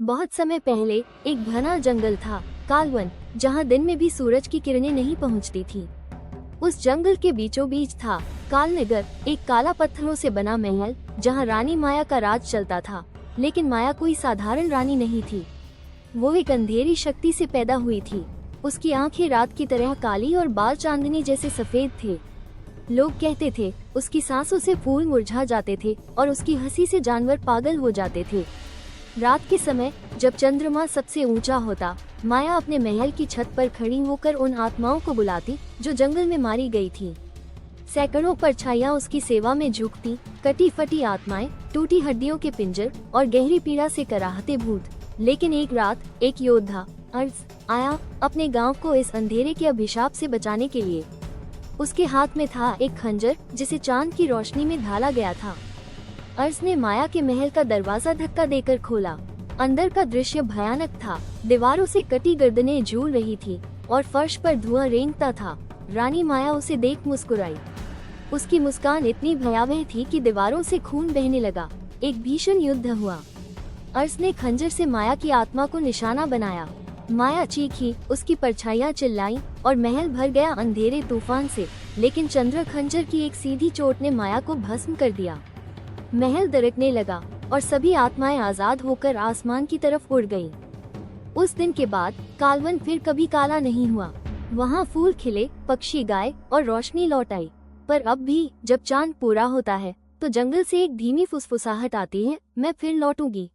बहुत समय पहले एक घना जंगल था, कालवन, जहाँ दिन में भी सूरज की किरणें नहीं पहुँचती थी। उस जंगल के बीचों बीच था कालनगर, एक काला पत्थरों से बना महल, जहाँ रानी माया का राज चलता था। लेकिन माया कोई साधारण रानी नहीं थी। वो एक अंधेरी शक्ति से पैदा हुई थी। उसकी आंखें रात की तरह काली और बाल चांदनी जैसे सफेद थे। लोग कहते थे उसकी सांसों से फूल मुरझा जाते थे और उसकी हंसी से जानवर पागल हो जाते थे। रात के समय जब चंद्रमा सबसे ऊंचा होता, माया अपने महल की छत पर खड़ी होकर उन आत्माओं को बुलाती जो जंगल में मारी गई थी। सैकड़ों परछाइयां उसकी सेवा में झुकती, कटी फटी आत्माएं, टूटी हड्डियों के पिंजर और गहरी पीड़ा से कराहते भूत। लेकिन एक रात एक योद्धा अर्ज आया अपने गांव को इस अंधेरे के अभिशाप से बचाने के लिए। उसके हाथ में था एक खंजर जिसे चांद की रोशनी में ढाला गया था। अर्ज ने माया के महल का दरवाजा धक्का देकर खोला। अंदर का दृश्य भयानक था। दीवारों से कटी गर्दनें झूल रही थी और फर्श पर धुआं रेंगता था। रानी माया उसे देख मुस्कुराई। उसकी मुस्कान इतनी भयावह थी कि दीवारों से खून बहने लगा। एक भीषण युद्ध हुआ। अर्ज ने खंजर से माया की आत्मा को निशाना बनाया। माया चीखी, उसकी परछाइयां चिल्लाईं और महल भर गया अंधेरे तूफान से। लेकिन चंद्र खंजर की एक सीधी चोट ने माया को भस्म कर दिया। महल दरकने लगा और सभी आत्माएं आजाद होकर आसमान की तरफ उड़ गईं। उस दिन के बाद कालवन फिर कभी काला नहीं हुआ। वहाँ फूल खिले, पक्षी गाए और रोशनी लौट आई। पर अब भी जब चांद पूरा होता है तो जंगल से एक धीमी फुसफुसाहट आती है, मैं फिर लौटूंगी।